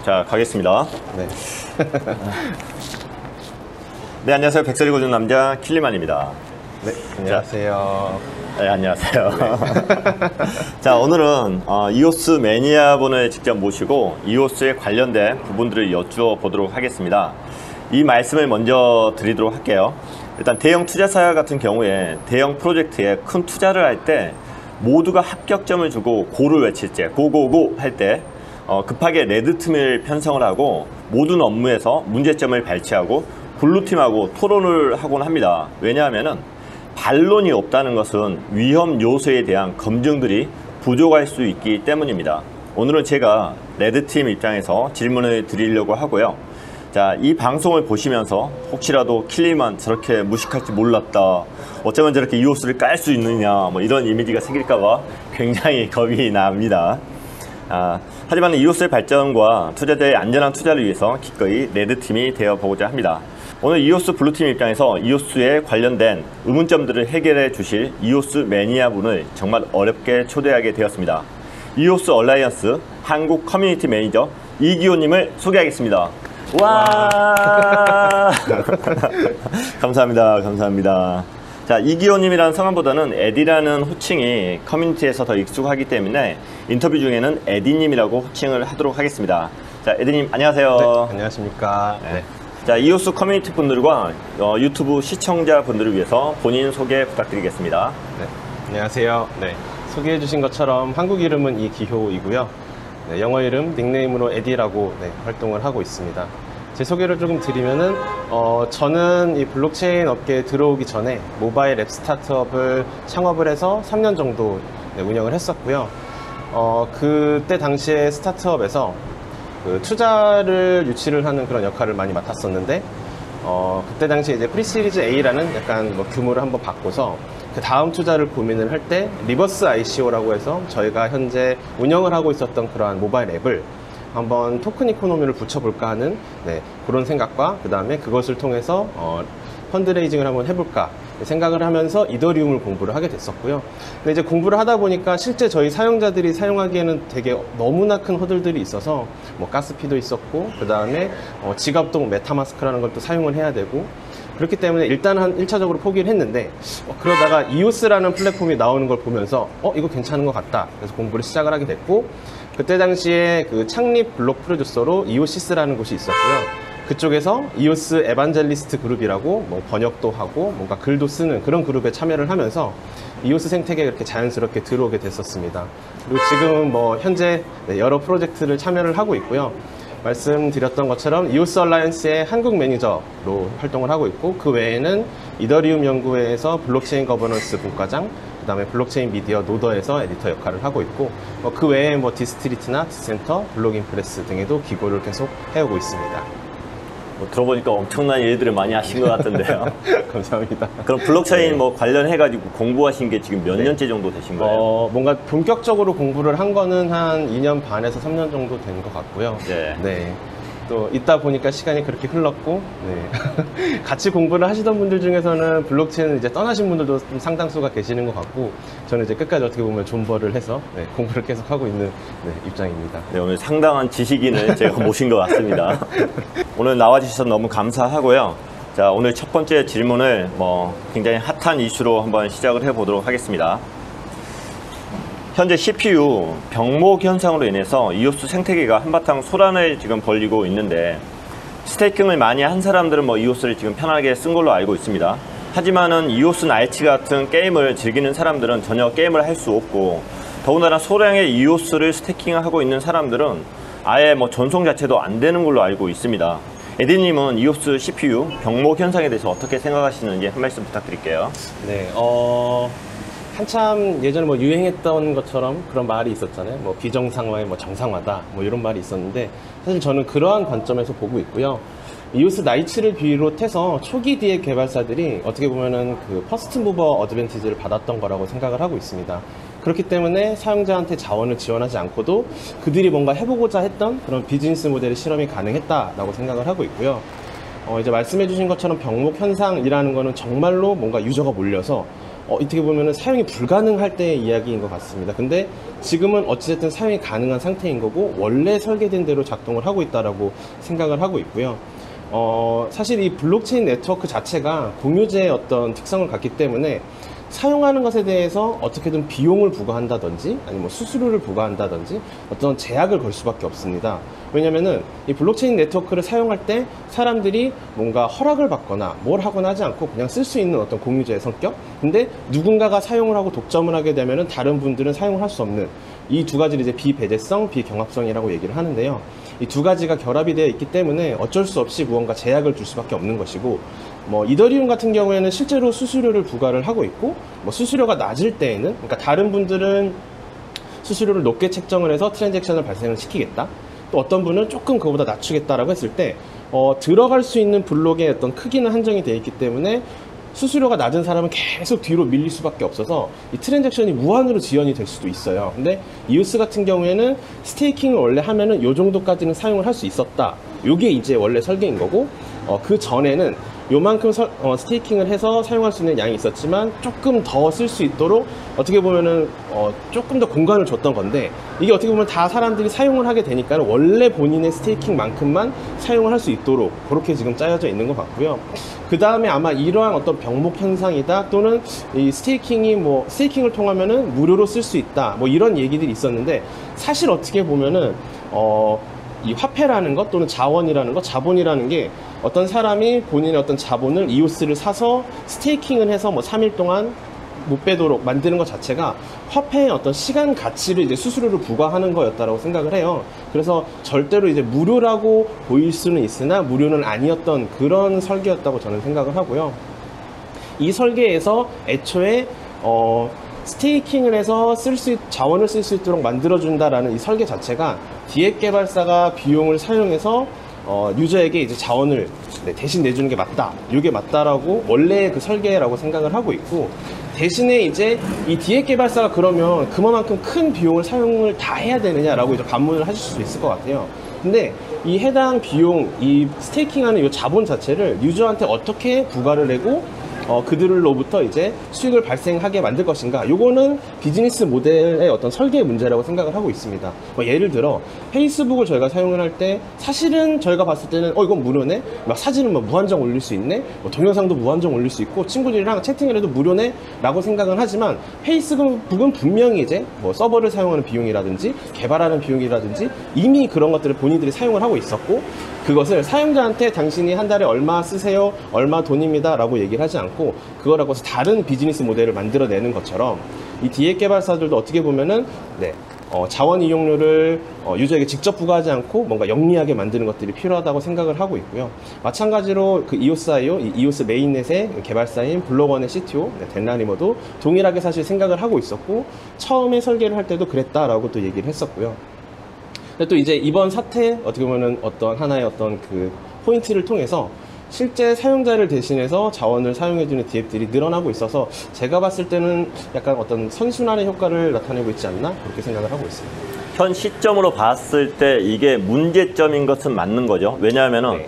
자, 가겠습니다. 네. 네, 안녕하세요. 백설이 고준 남자 킬리만입니다. 네, 안녕하세요. 네, 안녕하세요. 자, 오늘은 이오스 매니아분을 직접 모시고 이오스에 관련된 부분들을 여쭈어 보도록 하겠습니다. 이 말씀을 먼저 드리도록 할게요. 일단 대형 투자사 같은 경우에 대형 프로젝트에 큰 투자를 할 때 모두가 합격점을 주고 고를 외칠 때, 고고고 할 때 급하게 레드팀을 편성을 하고 모든 업무에서 문제점을 발치하고 블루팀하고 토론을 하곤 합니다. 왜냐하면은 반론이 없다는 것은 위험 요소에 대한 검증들이 부족할 수 있기 때문입니다. 오늘은 제가 레드팀 입장에서 질문을 드리려고 하고요. 자, 이 방송을 보시면서 혹시라도 킬리만 저렇게 무식할지 몰랐다, 어쩌면 저렇게 이오스를 깔 수 있느냐, 뭐 이런 이미지가 생길까봐 굉장히 겁이 납니다. 하지만 이오스의 발전과 투자자의 안전한 투자를 위해서 기꺼이 레드팀이 되어보고자 합니다. 오늘 이오스 블루팀 입장에서 이오스에 관련된 의문점들을 해결해 주실 이오스 매니아분을 정말 어렵게 초대하게 되었습니다. 이오스 얼라이언스 한국 커뮤니티 매니저 이기호님을 소개하겠습니다. 와 감사합니다. 감사합니다. 자, 이기호님이라는 성함보다는 에디라는 호칭이 커뮤니티에서 더 익숙하기 때문에 인터뷰 중에는 에디님이라고 호칭을 하도록 하겠습니다. 자, 에디님 안녕하세요. 네, 안녕하십니까. 네. 자, 이오스 커뮤니티 분들과 유튜브 시청자 분들을 위해서 본인 소개 부탁드리겠습니다. 네, 안녕하세요. 네, 소개해 주신 것처럼 한국 이름은 이기호이고요. 네, 영어 이름 닉네임으로 에디라고 활동을 하고 있습니다. 제 소개를 조금 드리면은 저는 이 블록체인 업계에 들어오기 전에 모바일 앱 스타트업을 창업을 해서 3년 정도 운영을 했었고요. 그때 당시에 스타트업에서 그 투자를 유치를 하는 그런 역할을 많이 맡았었는데 그때 당시에 이제 프리시리즈 A라는 약간 뭐 규모를 한번 바꿔서 그 다음 투자를 고민을 할 때 리버스 ICO라고 해서 저희가 현재 운영을 하고 있었던 그러한 모바일 앱을 한번 토큰 이코노미를 붙여볼까 하는 그런 생각과 그 다음에 그것을 통해서 펀드레이징을 한번 해볼까 생각을 하면서 이더리움을 공부를 하게 됐었고요. 근데 이제 공부를 하다 보니까 실제 저희 사용자들이 사용하기에는 되게 너무나 큰 허들들이 있어서 뭐 가스피도 있었고 그 다음에 지갑도 메타마스크라는 걸 또 사용을 해야 되고 그렇기 때문에 일단 한 1차적으로 포기를 했는데 그러다가 이오스라는 플랫폼이 나오는 걸 보면서 이거 괜찮은 것 같다. 그래서 공부를 시작을 하게 됐고 그때 당시에 그 창립 블록 프로듀서로 이오시스라는 곳이 있었고요. 그쪽에서 이오스 에반젤리스트 그룹이라고 뭐 번역도 하고 뭔가 글도 쓰는 그런 그룹에 참여를 하면서 이오스 생태계에 그렇게 자연스럽게 들어오게 됐었습니다. 그리고 지금은 뭐 현재 여러 프로젝트를 참여를 하고 있고요. 말씀드렸던 것처럼 이오스 얼라이언스의 한국 매니저로 활동을 하고 있고 그 외에는 이더리움 연구회에서 블록체인 거버넌스 분과장, 그 다음에 블록체인 미디어 노더에서 에디터 역할을 하고 있고 그 외에 뭐 디스트리트나 디센터, 블록인프레스 등에도 기고를 계속 해오고 있습니다. 들어보니까 엄청난 일들을 많이 하신 것 같은데요. 감사합니다. 그럼 블록체인 뭐 관련해가지고 공부하신 게 지금 몇 년째 정도 되신 거예요? 뭔가 본격적으로 공부를 한 거는 한 2년 반에서 3년 정도 된 것 같고요. 네. 또 있다 보니까 시간이 그렇게 흘렀고, 같이 공부를 하시던 분들 중에서는 블록체인을 이제 떠나신 분들도 좀 상당수가 계시는 것 같고, 저는 이제 끝까지 어떻게 보면 존버를 해서 공부를 계속 하고 있는 입장입니다. 네, 오늘 상당한 지식인을 제가 모신 것 같습니다. 오늘 나와주셔서 너무 감사하고요. 자, 오늘 첫 번째 질문을 굉장히 핫한 이슈로 한번 시작을 해보도록 하겠습니다. 현재 CPU 병목 현상으로 인해서 이오스 생태계가 한바탕 소란을 지금 벌이고 있는데 스테이킹을 많이 한 사람들은 이오스를 지금 편하게 쓴 걸로 알고 있습니다. 하지만은 이오스 나이트 같은 게임을 즐기는 사람들은 전혀 게임을 할 수 없고 더군다나 소량의 이오스를 스테이킹하고 있는 사람들은 아예 전송 자체도 안 되는 걸로 알고 있습니다. 에디님은 이오스 CPU 병목 현상에 대해서 어떻게 생각하시는지 한 말씀 부탁드릴게요. 네, 한참 예전에 유행했던 것처럼 그런 말이 있었잖아요. 비정상화의 정상화다. 이런 말이 있었는데 사실 저는 그러한 관점에서 보고 있고요. 이오스 나이츠를 비롯해서 초기 뒤에 개발사들이 어떻게 보면은 그 퍼스트 무버 어드밴티지를 받았던 거라고 생각을 하고 있습니다. 그렇기 때문에 사용자한테 자원을 지원하지 않고도 그들이 뭔가 해보고자 했던 그런 비즈니스 모델의 실험이 가능했다라고 생각을 하고 있고요. 이제 말씀해 주신 것처럼 병목 현상이라는 거는 정말로 뭔가 유저가 몰려서 어떻게 보면은 사용이 불가능할 때의 이야기인 것 같습니다. 근데 지금은 어찌됐든 사용이 가능한 상태인 거고 원래 설계된 대로 작동을 하고 있다라고 생각을 하고 있고요. 사실 이 블록체인 네트워크 자체가 공유제의 어떤 특성을 갖기 때문에 사용하는 것에 대해서 어떻게든 비용을 부과한다든지 아니면 뭐 수수료를 부과한다든지 어떤 제약을 걸 수밖에 없습니다. 왜냐면은 이 블록체인 네트워크를 사용할 때 사람들이 뭔가 허락을 받거나 뭘 하거나 하지 않고 그냥 쓸 수 있는 어떤 공유제의 성격. 근데 누군가가 사용을 하고 독점을 하게 되면은 다른 분들은 사용을 할 수 없는 이 두 가지를 이제 비배제성, 비경합성이라고 얘기를 하는데요. 이 두 가지가 결합이 되어 있기 때문에 어쩔 수 없이 무언가 제약을 줄 수밖에 없는 것이고, 뭐 이더리움 같은 경우에는 실제로 수수료를 부과를 하고 있고, 뭐 수수료가 낮을 때에는, 그러니까 다른 분들은 수수료를 높게 책정을 해서 트랜잭션을 발생을 시키겠다. 또 어떤 분은 조금 그거보다 낮추겠다라고 했을 때 들어갈 수 있는 블록의 어떤 크기는 한정이 되어 있기 때문에 수수료가 낮은 사람은 계속 뒤로 밀릴 수밖에 없어서 이 트랜잭션이 무한으로 지연이 될 수도 있어요. 근데 이오스 같은 경우에는 스테이킹을 원래 하면은 요 정도까지는 사용을 할 수 있었다. 요게 이제 원래 설계인 거고, 그 전에는 요만큼 스테이킹을 해서 사용할 수 있는 양이 있었지만 조금 더 쓸 수 있도록 어떻게 보면은 조금 더 공간을 줬던 건데, 이게 어떻게 보면 다 사람들이 사용을 하게 되니까 원래 본인의 스테이킹만큼만 사용을 할 수 있도록 그렇게 지금 짜여져 있는 것 같고요. 그 다음에 아마 이러한 어떤 병목 현상이다, 또는 이 스테이킹이 뭐 스테이킹을 통하면은 무료로 쓸 수 있다, 뭐 이런 얘기들이 있었는데, 사실 어떻게 보면은 이 화폐라는 것 또는 자원이라는 것, 자본이라는 게 어떤 사람이 본인의 어떤 자본을 이오스를 사서 스테이킹을 해서 뭐 3일 동안 못 빼도록 만드는 것 자체가 화폐의 어떤 시간 가치를 이제 수수료를 부과하는 거였다라고 생각을 해요. 그래서 절대로 이제 무료라고 보일 수는 있으나 무료는 아니었던 그런 설계였다고 저는 생각을 하고요. 이 설계에서 애초에 스테이킹을 해서 자원을 쓸 수 있도록 만들어준다라는 이 설계 자체가 디앱 개발사가 비용을 사용해서 유저에게 이제 자원을 대신 내주는 게 맞다. 이게 맞다라고 원래 그 설계라고 생각을 하고 있고, 대신에 이제 이 디앱 개발사가 그러면 그만큼 큰 비용을 사용을 다 해야 되느냐라고 이제 반문을 하실 수 있을 것 같아요. 근데 이 해당 비용, 이 스테이킹하는 이 자본 자체를 유저한테 어떻게 부과를 하고 그들로부터 이제 수익을 발생하게 만들 것인가, 요거는 비즈니스 모델의 어떤 설계의 문제라고 생각을 하고 있습니다. 뭐 예를 들어 페이스북을 저희가 사용을 할 때 사실은 저희가 봤을 때는 이건 무료네, 막 사진은 뭐 무한정 올릴 수 있네, 뭐 동영상도 무한정 올릴 수 있고 친구들이랑 채팅을 해도 무료네 라고 생각은 하지만, 페이스북은 분명히 이제 뭐 서버를 사용하는 비용이라든지 개발하는 비용이라든지 이미 그런 것들을 본인들이 사용을 하고 있었고, 그것을 사용자한테 당신이 한 달에 얼마 쓰세요, 얼마 돈입니다 라고 얘기를 하지 않고 그거라고 해서 다른 비즈니스 모델을 만들어내는 것처럼, 이 디앱 개발사들도 어떻게 보면은 자원 이용료를 유저에게 직접 부과하지 않고 뭔가 영리하게 만드는 것들이 필요하다고 생각을 하고 있고요. 마찬가지로 그 이오스.io, 이오스 메인넷의 개발사인 블록원의 CTO 댄 라리머도 동일하게 사실 생각을 하고 있었고, 처음에 설계를 할 때도 그랬다라고 또 얘기를 했었고요. 근데 또 이제 이번 사태, 어떻게 보면은 어떤 하나의 어떤 그 포인트를 통해서 실제 사용자를 대신해서 자원을 사용해주는 디앱들이 늘어나고 있어서 제가 봤을 때는 약간 어떤 선순환의 효과를 나타내고 있지 않나, 그렇게 생각을 하고 있습니다. 현 시점으로 봤을 때 이게 문제점인 것은 맞는 거죠. 왜냐하면은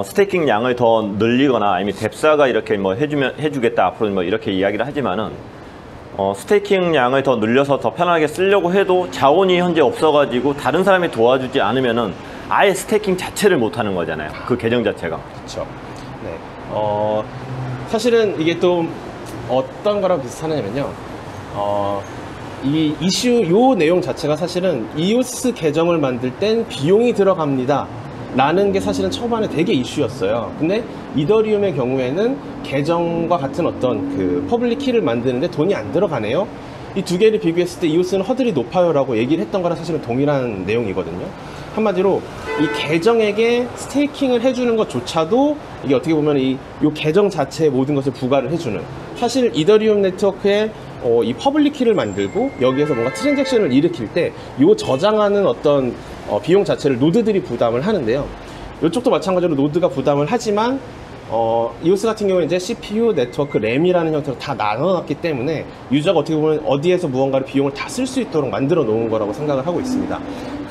스테이킹 양을 더 늘리거나 아니면 뎁사가 이렇게 뭐 해주겠다 앞으로 뭐 이렇게 이야기를 하지만은 스테이킹 양을 더 늘려서 더 편하게 쓰려고 해도 자원이 현재 없어가지고 다른 사람이 도와주지 않으면은 아예 스테이킹 자체를 못하는 거잖아요. 그 계정 자체가. 그렇죠. 네. 사실은 이게 또 어떤 거랑 비슷하냐면요. 이 이슈 요 내용 자체가 사실은 이오스 계정을 만들 땐 비용이 들어갑니다 라는 게 사실은 초반에 되게 이슈였어요. 근데 이더리움의 경우에는 계정과 같은 어떤 그 퍼블릭 키를 만드는데 돈이 안 들어가네요. 이 두 개를 비교했을 때 이오스는 허들이 높아요 라고 얘기를 했던 거랑 사실은 동일한 내용이거든요. 한마디로 이 계정에게 스테이킹을 해주는 것조차도 이게 어떻게 보면 이 계정 자체의 모든 것을 부과를 해주는, 사실 이더리움 네트워크에 이 퍼블릭 키를 만들고 여기에서 뭔가 트랜잭션을 일으킬 때 이 저장하는 어떤 비용 자체를 노드들이 부담을 하는데요. 이쪽도 마찬가지로 노드가 부담을 하지만 이오스 같은 경우는 이제 CPU, 네트워크, 램이라는 형태로 다 나눠놨기 때문에 유저가 어떻게 보면 어디에서 무언가를 비용을 다 쓸 수 있도록 만들어 놓은 거라고 생각을 하고 있습니다.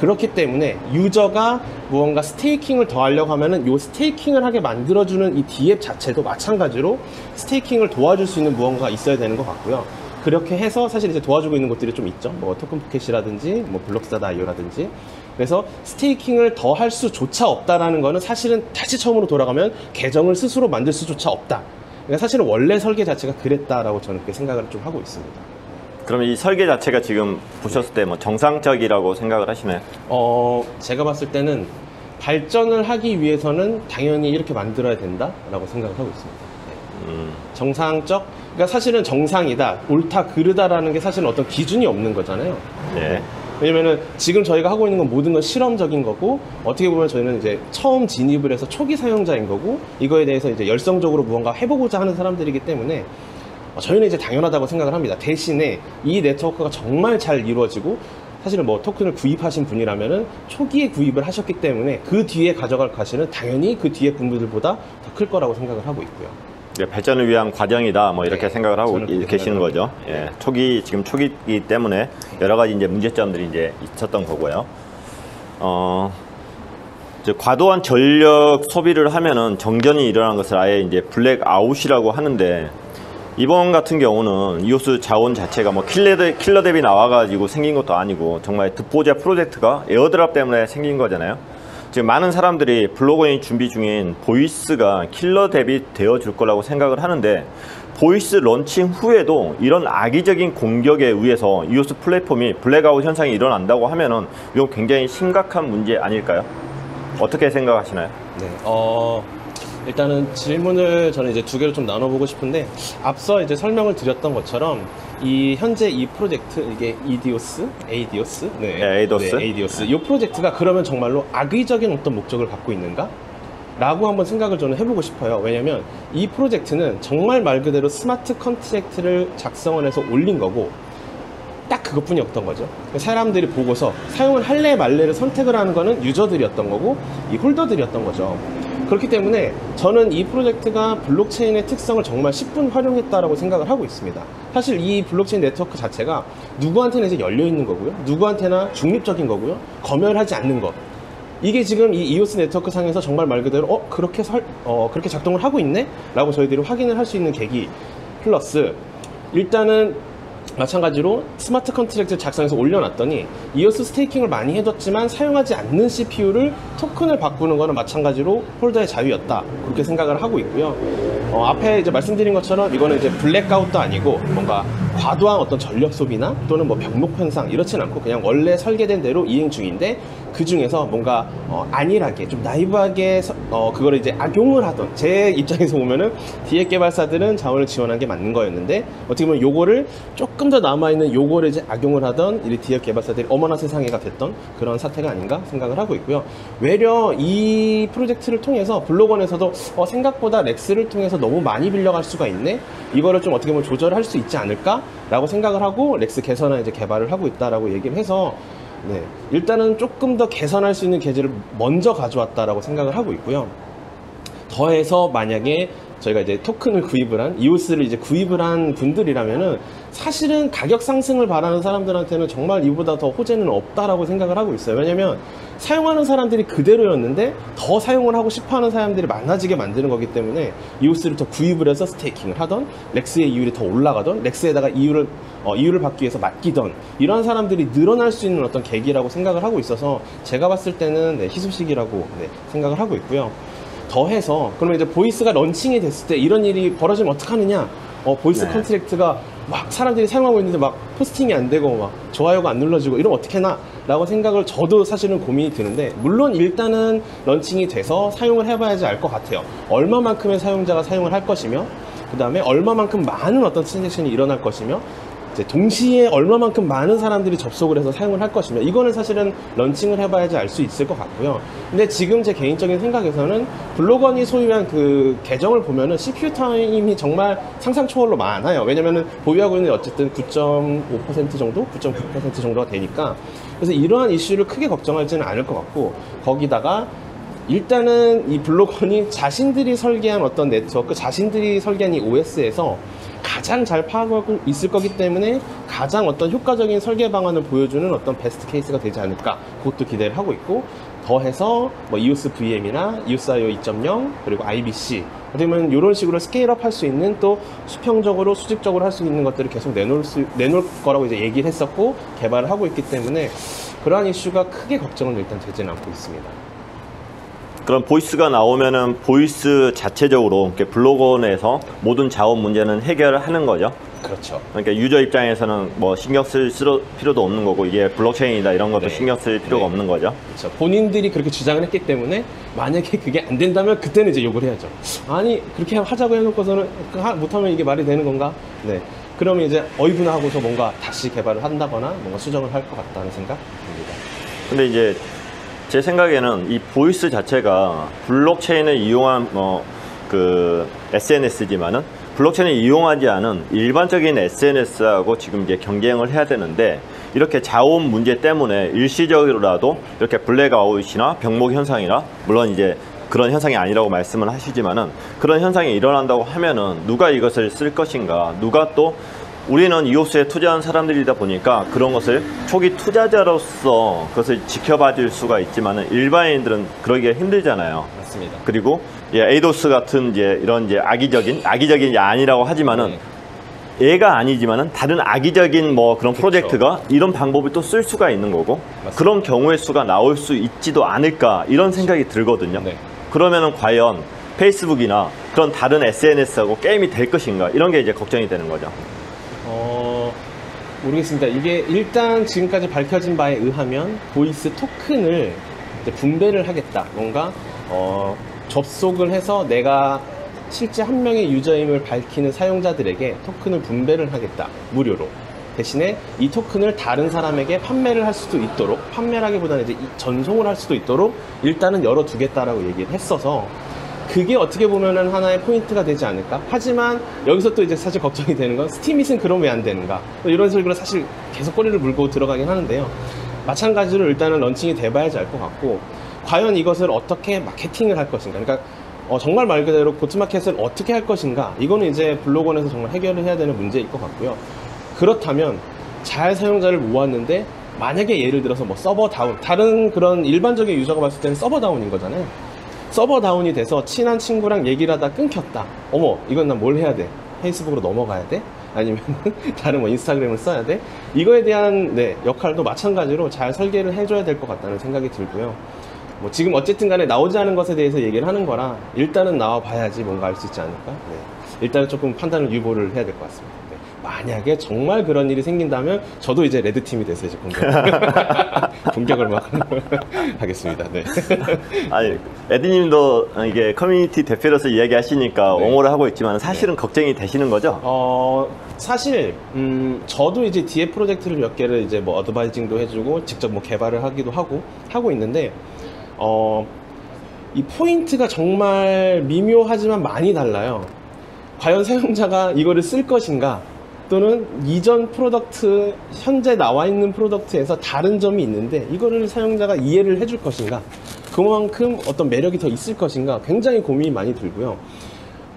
그렇기 때문에 유저가 무언가 스테이킹을 더 하려고 하면은 요 스테이킹을 하게 만들어주는 이 D앱 자체도 마찬가지로 스테이킹을 도와줄 수 있는 무언가가 있어야 되는 것 같고요. 그렇게 해서 사실 이제 도와주고 있는 곳들이 좀 있죠. 뭐 토큰 포켓이라든지 뭐 블록스타.io라든지. 그래서 스테이킹을 더 할 수조차 없다라는 거는 사실은 다시 처음으로 돌아가면 계정을 스스로 만들 수조차 없다. 그러니까 사실은 원래 설계 자체가 그랬다라고 저는 그렇게 생각을 좀 하고 있습니다. 그럼 이 설계 자체가 지금 보셨을 때 뭐 정상적이라고 생각을 하시나요? 제가 봤을 때는 발전을 하기 위해서는 당연히 이렇게 만들어야 된다라고 생각을 하고 있습니다. 정상적, 그러니까 사실은 정상이다, 옳다, 그르다라는 게 사실은 어떤 기준이 없는 거잖아요. 네. 왜냐면은 지금 저희가 하고 있는 건 모든 건 실험적인 거고, 어떻게 보면 저희는 이제 처음 진입을 해서 초기 사용자인 거고, 이거에 대해서 이제 열성적으로 무언가 해보고자 하는 사람들이기 때문에 저희는 이제 당연하다고 생각을 합니다. 대신에 이 네트워크가 정말 잘 이루어지고, 사실은 뭐 토큰을 구입하신 분이라면은 초기에 구입을 하셨기 때문에 그 뒤에 가져갈 가치는 당연히 그 뒤에 분들보다 더 클 거라고 생각을 하고 있고요. 네, 발전을 위한 과정이다, 뭐 이렇게 네, 생각을 하고 저는 그렇게 계시는 거죠. 예, 지금 초기이기 때문에 여러 가지 이제 문제점들이 이제 있었던 거고요. 이제 과도한 전력 소비를 하면은 정전이 일어난 것을 아예 이제 블랙아웃이라고 하는데, 이번 같은 경우는 이오스 자원 자체가 뭐 킬러 덱이 나와가지고 생긴 것도 아니고 정말 듣보잡 프로젝트가 에어드랍 때문에 생긴 거잖아요. 지금 많은 사람들이 블록거인 준비 중인 보이스가 킬러 덱이 되어줄 거라고 생각을 하는데, 보이스 런칭 후에도 이런 악의적인 공격에 의해서 이오스 플랫폼이 블랙아웃 현상이 일어난다고 하면은 이건 굉장히 심각한 문제 아닐까요? 어떻게 생각하시나요? 네, 일단은 질문을 저는 이제 두 개로 좀 나눠보고 싶은데, 앞서 이제 설명을 드렸던 것처럼 현재 이 프로젝트, 이게 ADOS? 네, ADOS. 네, ADOS. 이 프로젝트가 그러면 정말로 악의적인 어떤 목적을 갖고 있는가? 라고 한번 생각을 저는 해보고 싶어요. 왜냐면 이 프로젝트는 정말 말 그대로 스마트 컨트랙트를 작성을 해서 올린 거고, 딱 그것뿐이었던 거죠. 사람들이 보고서 사용을 할래 말래를 선택을 하는 거는 유저들이었던 거고, 이 홀더들이었던 거죠. 그렇기 때문에 저는 이 프로젝트가 블록체인의 특성을 정말 10분 활용했다라고 생각을 하고 있습니다. 사실 이 블록체인 네트워크 자체가 누구한테나 이제 열려 있는 거고요, 누구한테나 중립적인 거고요, 검열하지 않는 것. 이게 지금 이 이오스 네트워크 상에서 정말 말 그대로 그렇게 작동을 하고 있네? 라고 저희들이 확인을 할 수 있는 계기, 플러스 일단은 마찬가지로 스마트 컨트랙트 작성해서 올려놨더니 이오스 스테이킹을 많이 해뒀지만 사용하지 않는 CPU를 토큰을 바꾸는 거는 마찬가지로 홀더의 자유였다, 그렇게 생각을 하고 있고요. 앞에 이제 말씀드린 것처럼 이거는 이제 블랙아웃도 아니고 뭔가 과도한 어떤 전력 소비나 또는 뭐 병목 현상 이렇진 않고 그냥 원래 설계된 대로 이행 중인데, 그 중에서 뭔가 안일하게 좀 나이브하게 그거를 이제 악용을 하던, 제 입장에서 보면은 디앱 개발사들은 자원을 지원한 게 맞는 거였는데, 어떻게 보면 요거를 조금 더 남아있는 요거를 이제 악용을 하던 이 디앱 개발사들이 어머나 세상에가 됐던 그런 사태가 아닌가 생각을 하고 있고요. 외려 이 프로젝트를 통해서 블록원에서도 생각보다 렉스를 통해서 너무 많이 빌려갈 수가 있네, 이거를 좀 어떻게 보면 조절할 수 있지 않을까 라고 생각을 하고 렉스 개선을 이제 개발을 하고 있다라고 얘기를 해서, 네, 일단은 조금 더 개선할 수 있는 계제를 먼저 가져왔다라고 생각을 하고 있고요. 더해서 만약에 저희가 이제 토큰을 구입을 한, 이오스를 이제 구입을 한 분들이라면은 사실은 가격 상승을 바라는 사람들한테는 정말 이보다 더 호재는 없다라고 생각을 하고 있어요. 왜냐면 사용하는 사람들이 그대로였는데 더 사용을 하고 싶어 하는 사람들이 많아지게 만드는 거기 때문에 이오스를 더 구입을 해서 스테이킹을 하던, 렉스의 이율이 더 올라가던, 렉스에다가 이율을 받기 위해서 맡기던, 이런 사람들이 늘어날 수 있는 어떤 계기라고 생각을 하고 있어서 제가 봤을 때는 희소식이라고 생각을 하고 있고요. 더해서 그러면 이제 보이스가 런칭이 됐을 때 이런 일이 벌어지면 어떡하느냐, 보이스 네. 컨트랙트가 막 사람들이 사용하고 있는데 막 포스팅이 안 되고 막 좋아요가 안 눌러지고 이러면 어떡해나 라고 생각을 저도 사실은 고민이 드는데, 물론 일단은 런칭이 돼서 사용을 해봐야지 알 것 같아요. 얼마만큼의 사용자가 사용을 할 것이며, 그 다음에 얼마만큼 많은 어떤 트랜잭션이 일어날 것이며, 이제 동시에 얼마만큼 많은 사람들이 접속을 해서 사용을 할 것이며, 이거는 사실은 런칭을 해봐야지 알 수 있을 것 같고요. 근데 지금 제 개인적인 생각에서는 블록원이 소유한 그 계정을 보면은 CPU 타임이 정말 상상 초월로 많아요. 왜냐면은 보유하고 있는 어쨌든 9.5% 정도, 9.9% 정도가 되니까, 그래서 이러한 이슈를 크게 걱정하지는 않을 것 같고, 거기다가 일단은 이 블록원이 자신들이 설계한 어떤 네트워크, 자신들이 설계한 이 OS에서 가장 잘 파악하고 있을 거기 때문에 가장 어떤 효과적인 설계 방안을 보여주는 어떤 베스트 케이스가 되지 않을까, 그것도 기대를 하고 있고, 더해서 뭐 EOS VM이나 EOS IO 2.0 그리고 IBC 어떻게 보면 이런 식으로 스케일업 할 수 있는, 또 수평적으로 수직적으로 할 수 있는 것들을 계속 내놓을 거라고 이제 얘기를 했었고 개발을 하고 있기 때문에 그러한 이슈가 크게 걱정은 일단 되지는 않고 있습니다. 그럼 보이스가 나오면은 보이스 자체적으로 이렇게 블로그 내에서 모든 자원 문제는 해결을 하는 거죠. 그렇죠. 그러니까 유저 입장에서는 뭐 신경 쓸 필요도 없는 거고, 이게 블록체인이다 이런 것도 네. 신경 쓸 필요가 없는 거죠. 그렇죠. 본인들이 그렇게 주장을 했기 때문에 만약에 그게 안 된다면 그때는 이제 욕을 해야죠. 아니 그렇게 하자고 해놓고서는 못하면 이게 말이 되는 건가? 네. 그러면 이제 어이구나 하고서 뭔가 다시 개발을 한다거나 뭔가 수정을 할 것 같다는 생각입니다. 근데 이제 제 생각에는 이 보이스 자체가 블록체인을 이용한 그 SNS지만은 블록체인을 이용하지 않은 일반적인 SNS하고 지금 이제 경쟁을 해야 되는데, 이렇게 자원 문제 때문에 일시적으로라도 이렇게 블랙아웃이나 병목 현상이나, 물론 이제 그런 현상이 아니라고 말씀을 하시지만은 그런 현상이 일어난다고 하면은 누가 이것을 쓸 것인가, 누가 또, 우리는 이오스에 투자한 사람들이다 보니까 그런 것을 초기 투자자로서 그것을 지켜봐 줄 수가 있지만은 일반인들은 그러기가 힘들잖아요. 맞습니다. 그리고 에이도스 같은 이런 악의적인 아니라고 하지만은 얘가 아니지만은 다른 악의적인 뭐 그런 그쵸. 프로젝트가 이런 방법을 또 쓸 수가 있는 거고, 맞습니다. 그런 경우의 수가 나올 수 있지도 않을까, 이런 생각이 들거든요. 네. 그러면은 과연 페이스북이나 그런 다른 SNS하고 게임이 될 것인가, 이런 게 이제 걱정이 되는 거죠. 모르겠습니다. 이게 일단 지금까지 밝혀진 바에 의하면 보이스 토큰을 이제 분배를 하겠다. 뭔가 접속을 해서 내가 실제 한 명의 유저임을 밝히는 사용자들에게 토큰을 분배를 하겠다. 무료로. 대신에 이 토큰을 다른 사람에게 판매를 할 수도 있도록, 판매라기보다는 이제 전송을 할 수도 있도록 일단은 열어두겠다라고 얘기를 했어서, 그게 어떻게 보면은 하나의 포인트가 되지 않을까? 하지만 여기서 또 이제 사실 걱정이 되는 건, 스팀잇은 그럼 왜 안 되는가? 이런 식으로 사실 계속 꼬리를 물고 들어가긴 하는데요. 마찬가지로 일단은 런칭이 돼봐야지 알 것 같고, 과연 이것을 어떻게 마케팅을 할 것인가? 그러니까 정말 말 그대로 고트마켓을 어떻게 할 것인가? 이거는 이제 블로그원에서 정말 해결을 해야 되는 문제일 것 같고요. 그렇다면 잘 사용자를 모았는데 만약에 예를 들어서 뭐 서버 다운, 다른 그런 일반적인 유저가 봤을 때는 서버 다운인 거잖아요. 서버 다운이 돼서 친한 친구랑 얘기를 하다 끊겼다. 어머, 이건 난 뭘 해야 돼? 페이스북으로 넘어가야 돼? 아니면 다른 뭐 인스타그램을 써야 돼? 이거에 대한 역할도 마찬가지로 잘 설계를 해줘야 될 것 같다는 생각이 들고요. 뭐 지금 어쨌든 간에 나오지 않은 것에 대해서 얘기를 하는 거라 일단은 나와 봐야지 뭔가 알 수 있지 않을까? 일단은 조금 판단을 유보를 해야 될 것 같습니다. 만약에 정말 그런 일이 생긴다면 저도 이제 레드팀이 돼서 이제 공격을 막 하겠습니다. 네. 아니, 에디님도 이게 커뮤니티 대표로서 이야기하시니까 옹호를 하고 있지만 사실은 걱정이 되시는 거죠? 사실 저도 이제 DA 프로젝트를 몇 개를 이제 뭐 어드바이징도 해주고 직접 뭐 개발을 하기도 하고 있는데, 이 포인트가 정말 미묘하지만 많이 달라요. 과연 사용자가 이거를 쓸 것인가, 또는 이전 프로덕트, 현재 나와 있는 프로덕트에서 다른 점이 있는데 이거를 사용자가 이해를 해줄 것인가, 그만큼 어떤 매력이 더 있을 것인가, 굉장히 고민이 많이 들고요.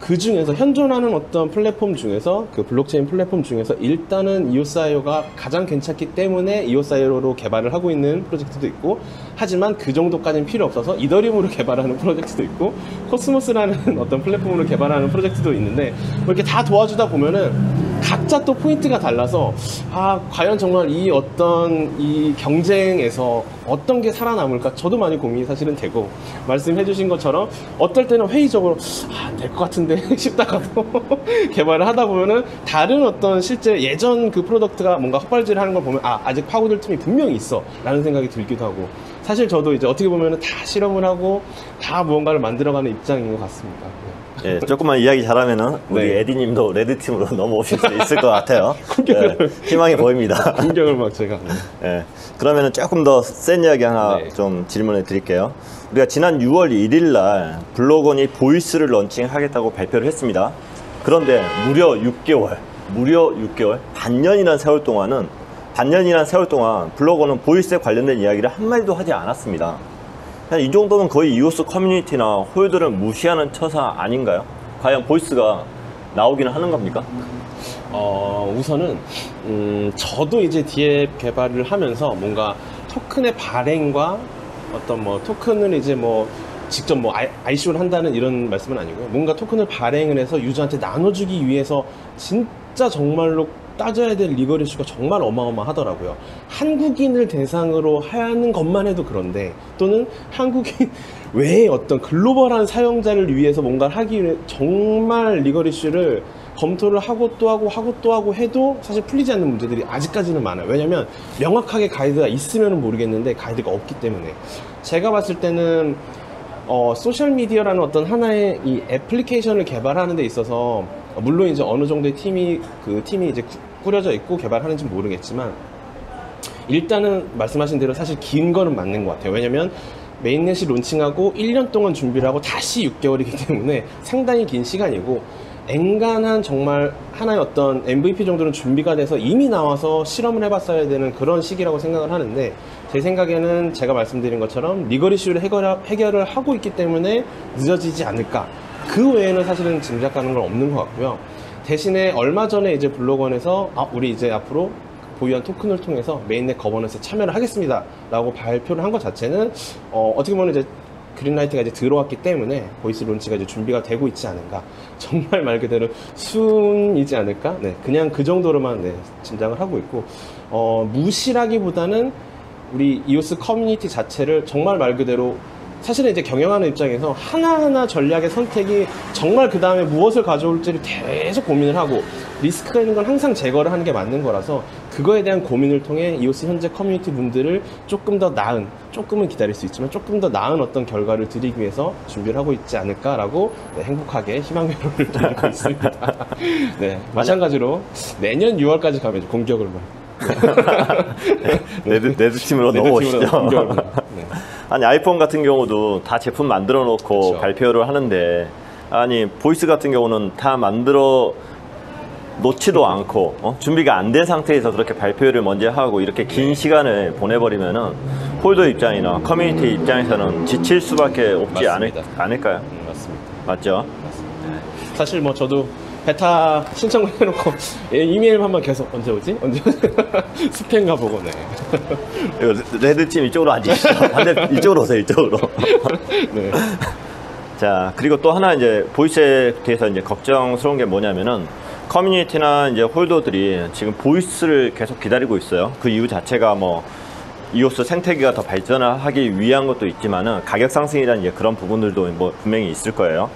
그 중에서 현존하는 어떤 플랫폼 중에서, 그 블록체인 플랫폼 중에서 일단은 EOSIO가 가장 괜찮기 때문에 EOSIO로 개발을 하고 있는 프로젝트도 있고, 하지만 그 정도까지는 필요 없어서 이더리움으로 개발하는 프로젝트도 있고, 코스모스라는 어떤 플랫폼으로 개발하는 프로젝트도 있는데, 이렇게 다 도와주다 보면은 각자 또 포인트가 달라서 과연 정말 이 경쟁에서 어떤 게 살아남을까, 저도 많이 고민이 사실은 되고, 말씀해 주신 것처럼 어떨 때는 회의적으로 될 것 같은데 싶다가도 개발을 하다 보면은 다른 어떤 실제 예전 그 프로덕트가 뭔가 헛발질을 하는 걸 보면 아직 파고들 틈이 분명히 있어 라는 생각이 들기도 하고, 사실 저도 이제 어떻게 보면은 다 실험을 하고 다 무언가를 만들어가는 입장인 것 같습니다. 예, 조금만 이야기 잘하면은 우리 에디님도 레드팀으로 넘어오실 수 있을 것 같아요. 희망이 보입니다. 공격을 막 제가. 예, 그러면은 조금 더 센 이야기 하나 좀 질문을 드릴게요. 우리가 지난 6월 1일 날 블로건이 보이스를 런칭하겠다고 발표를 했습니다. 그런데 무려 6개월, 반년이라는 세월 동안 블로건은 보이스에 관련된 이야기를 한마디도 하지 않았습니다. 이 정도면 거의 이오스 커뮤니티나 홀더를 무시하는 처사 아닌가요? 과연 보이스가 나오기는 하는 겁니까? 우선은 저도 이제 DApp 개발을 하면서 뭔가 토큰의 발행과 어떤 뭐 토큰을 이제 뭐 직접 뭐 ICO를 한다는 이런 말씀은 아니고요. 뭔가 토큰을 발행을 해서 유저한테 나눠주기 위해서 진짜 정말로 따져야 될 리걸 이슈가 정말 어마어마하더라고요. 한국인을 대상으로 하는 것만 해도 그런데, 또는 한국인 외에 어떤 글로벌한 사용자를 위해서 뭔가를 하기 위해 정말 리걸 이슈를 검토를 하고 또 하고 해도 사실 풀리지 않는 문제들이 아직까지는 많아요. 왜냐면 명확하게 가이드가 있으면 모르겠는데 가이드가 없기 때문에. 제가 봤을 때는 소셜미디어라는 어떤 하나의 이 애플리케이션을 개발하는 데 있어서, 물론 이제 어느 정도의 팀이 이제 꾸려져 있고 개발하는지 모르겠지만, 일단은 말씀하신 대로 사실 긴 거는 맞는 것 같아요. 왜냐면 메인넷이 론칭하고 1년 동안 준비를 하고 다시 6개월이기 때문에 상당히 긴 시간이고, 엔간한 정말 하나의 어떤 MVP 정도는 준비가 돼서 이미 나와서 실험을 해봤어야 되는 그런 시기라고 생각을 하는데, 제 생각에는 제가 말씀드린 것처럼 리걸 이슈를 해결을 하고 있기 때문에 늦어지지 않을까. 그 외에는 사실은 짐작하는 건 없는 것 같고요. 대신에 얼마 전에 이제 블록원에서 우리 이제 앞으로 보유한 토큰을 통해서 메인넷 거버넌스에 참여를 하겠습니다 라고 발표를 한 것 자체는 어떻게 보면 이제 그린라이트가 이제 들어왔기 때문에 보이스 론치가 이제 준비가 되고 있지 않은가. 정말 말 그대로 순이지 않을까. 네, 그냥 그 정도로만 짐작을 하고 있고, 무시라기보다는 우리 이오스 커뮤니티 자체를 정말 말 그대로, 사실은 이제 경영하는 입장에서 하나하나 전략의 선택이 정말 그 다음에 무엇을 가져올지를 계속 고민을 하고, 리스크가 있는 건 항상 제거를 하는 게 맞는 거라서, 그거에 대한 고민을 통해 이오스 현재 커뮤니티 분들을 조금 더 나은, 조금은 기다릴 수 있지만 조금 더 나은 어떤 결과를 드리기 위해서 준비를 하고 있지 않을까라고 행복하게 희망회로를 드리고 있습니다. 네, 마찬가지로 내년 6월까지 가면 이제 공격을 레드 팀으로 넘어오시죠. 네. 아니, 아이폰 같은 경우도 다 제품 만들어 놓고 그렇죠. 발표를 하는데, 아니 보이스 같은 경우는 다 만들어 놓지도 않고 준비가 안 된 상태에서 그렇게 발표를 먼저 하고 이렇게 긴 시간을 보내버리면은 홀더 입장이나 커뮤니티 입장에서는 지칠 수밖에 없지 않을까요? 맞습니다. 맞죠? 맞습니다. 사실 뭐 저도 베타 신청을 해놓고 이메일만 계속 언제 오지? 스팸 가보고. 네. 이거 레드팀 이쪽으로 앉으시죠. 반대 이쪽으로 오세요. 이쪽으로. 네. 자, 그리고 또 하나 이제 보이스에 대해서 이제 걱정스러운 게 뭐냐면은, 커뮤니티나 이제 홀더들이 지금 보이스를 계속 기다리고 있어요. 그 이유 자체가 뭐 이오스 생태계가 더 발전을 하기 위한 것도 있지만은 가격 상승이라는 이제 그런 부분들도 뭐 분명히 있을 거예요.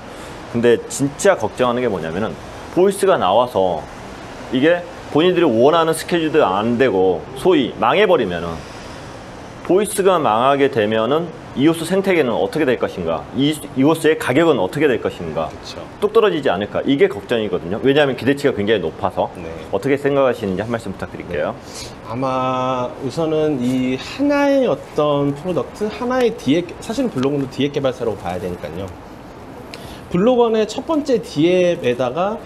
근데 진짜 걱정하는 게 뭐냐면은, 보이스가 나와서 이게 본인들이 원하는 스케줄도 안 되고 소위 망해버리면은, 보이스가 망하게 되면은 이오스 생태계는 어떻게 될 것인가, 이오스의 가격은 어떻게 될 것인가, 그렇죠. 뚝 떨어지지 않을까, 이게 걱정이거든요. 왜냐하면 기대치가 굉장히 높아서. 네. 어떻게 생각하시는지 한 말씀 부탁드릴게요. 아마 우선은 이 하나의 어떤 프로덕트, 하나의 사실은 블록원도 디앱 개발사라고 봐야 되니까요. 블록원의 첫 번째 디앱에다가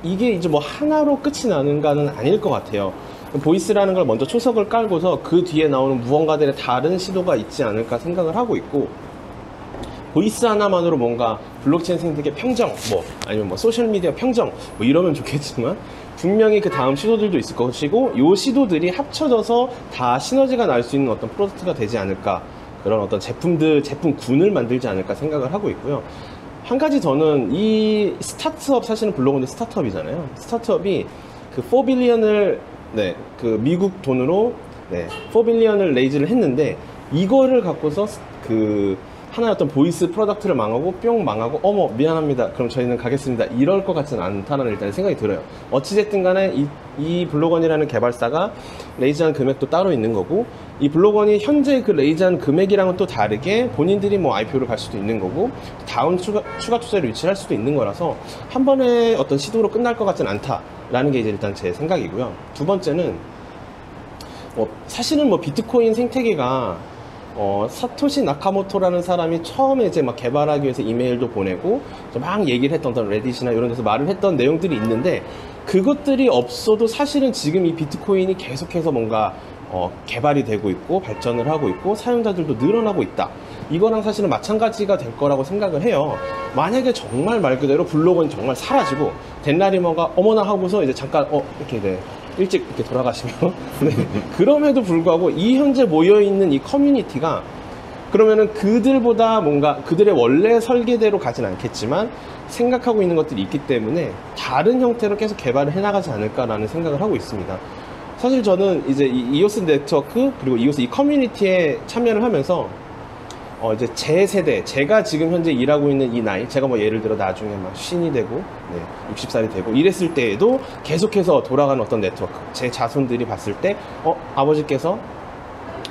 이게 이제 뭐 하나로 끝이 나는가는 아닐 것 같아요. 보이스라는 걸 먼저 초석을 깔고서 그 뒤에 나오는 무언가들의 다른 시도가 있지 않을까 생각을 하고 있고, 보이스 하나만으로 뭔가 블록체인 생태계 평정, 뭐 아니면 뭐 소셜미디어 평정 뭐 이러면 좋겠지만, 분명히 그 다음 시도들도 있을 것이고, 이 시도들이 합쳐져서 다 시너지가 날 수 있는 어떤 프로덕트가 되지 않을까, 그런 어떤 제품군을 만들지 않을까 생각을 하고 있고요. 한 가지 저는 이 스타트업, 사실은 블록원도 스타트업이잖아요. 스타트업이 그 4빌리언을 그 미국 돈으로 4빌리언을 레이즈를 했는데, 이거를 갖고서 그 하나의 어떤 보이스 프로덕트를 망하고 뿅 망하고 어머 미안합니다 그럼 저희는 가겠습니다 이럴 것 같지는 않다는 일단 생각이 들어요. 어찌됐든 간에 이 블록원이라는 개발사가 레이즈한 금액도 따로 있는 거고, 이 블록원이 현재 그 레이즈한 금액이랑은 또 다르게 본인들이 뭐 IPO를 갈 수도 있는 거고, 다음 추가 투자를 유치할 수도 있는 거라서 한 번의 어떤 시도로 끝날 것 같지는 않다라는 게 이제 일단 제 생각이고요. 두 번째는 사실은 뭐 비트코인 생태계가 사토시 나카모토라는 사람이 처음에 이제 막 개발하기 위해서 이메일도 보내고 막 얘기를 했던 어떤 레딧이나 이런 데서 말을 했던 내용들이 있는데, 그것들이 없어도 사실은 지금 이 비트코인이 계속해서 뭔가 개발이 되고 있고 발전을 하고 있고 사용자들도 늘어나고 있다 이거랑 사실은 마찬가지가 될 거라고 생각을 해요. 만약에 정말 말 그대로 블로그는 정말 사라지고 덴라리머가 어머나 하고서 이제 잠깐 이렇게 네, 일찍 이렇게 돌아가시면 네, 그럼에도 불구하고 이 현재 모여있는 이 커뮤니티가 그러면은 그들보다 뭔가 그들의 원래 설계대로 가진 않겠지만 생각하고 있는 것들이 있기 때문에 다른 형태로 계속 개발을 해나가지 않을까라는 생각을 하고 있습니다. 사실 저는 이제 이 EOS 네트워크 그리고 EOS 이 커뮤니티에 참여를 하면서 이제 제 세대, 제가 지금 현재 일하고 있는 이 나이, 제가 뭐 예를 들어 나중에 막 신이 되고, 네, 60살이 되고 이랬을 때에도 계속해서 돌아가는 어떤 네트워크, 제 자손들이 봤을 때, 아버지께서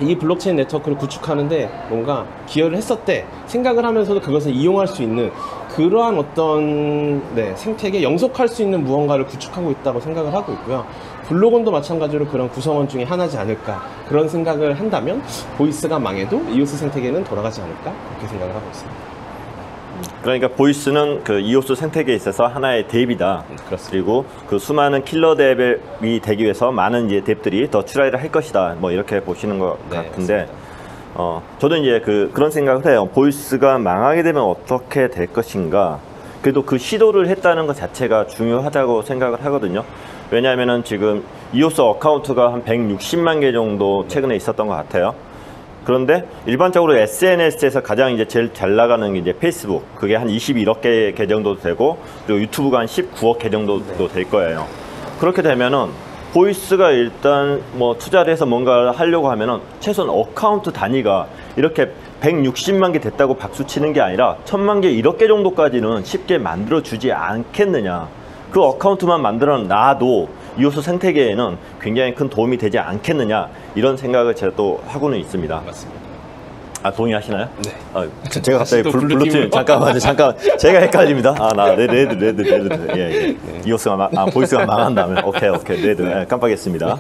이 블록체인 네트워크를 구축하는데 뭔가 기여를 했었대 생각을 하면서도 그것을 이용할 수 있는 그러한 어떤 네, 생태계 영속할 수 있는 무언가를 구축하고 있다고 생각을 하고 있고요. 블로건도 마찬가지로 그런 구성원 중에 하나지 않을까 그런 생각을 한다면 보이스가 망해도 이오스 생태계는 돌아가지 않을까 그렇게 생각을 하고 있습니다. 그러니까 보이스는 그 이오스 생태계에 있어서 하나의 뎁이다. 그렇습니다. 그리고 그 수많은 킬러 뎁이 되기 위해서 많은 이제 뎁들이 더 출하를 할 것이다. 뭐 이렇게 보시는 것 네, 같은데, 맞습니다. 저도 이제 그런 생각을 해요. 보이스가 망하게 되면 어떻게 될 것인가. 그래도 그 시도를 했다는 것 자체가 중요하다고 생각을 하거든요. 왜냐하면은 지금 이오스 어카운트가 한 160만 개 정도 최근에 있었던 것 같아요. 그런데 일반적으로 SNS에서 가장 이제 제일 잘 나가는 게 이제 페이스북, 그게 한 21억 개 계정도 되고, 그리고 유튜브가 한 19억 개 정도 될 거예요. 그렇게 되면은 보이스가 일단 뭐 투자를 해서 뭔가 하려고 하면은 최소한 어카운트 단위가 이렇게 160만 개 됐다고 박수 치는 게 아니라 1000만 개, 1억 개 정도까지는 쉽게 만들어 주지 않겠느냐. 그 어카운트만 만들어 놔도 이오스 생태계에는 굉장히 큰 도움이 되지 않겠느냐, 이런 생각을 제가 또 하고는 있습니다. 맞습니다. 아, 동의하시나요? 네. 제가 갑자기 또 블루팀 잠깐 제가 헷갈립니다. 레드. 예. 이오스가 보이스가 망한다면 오케이 레드. 깜빡했습니다.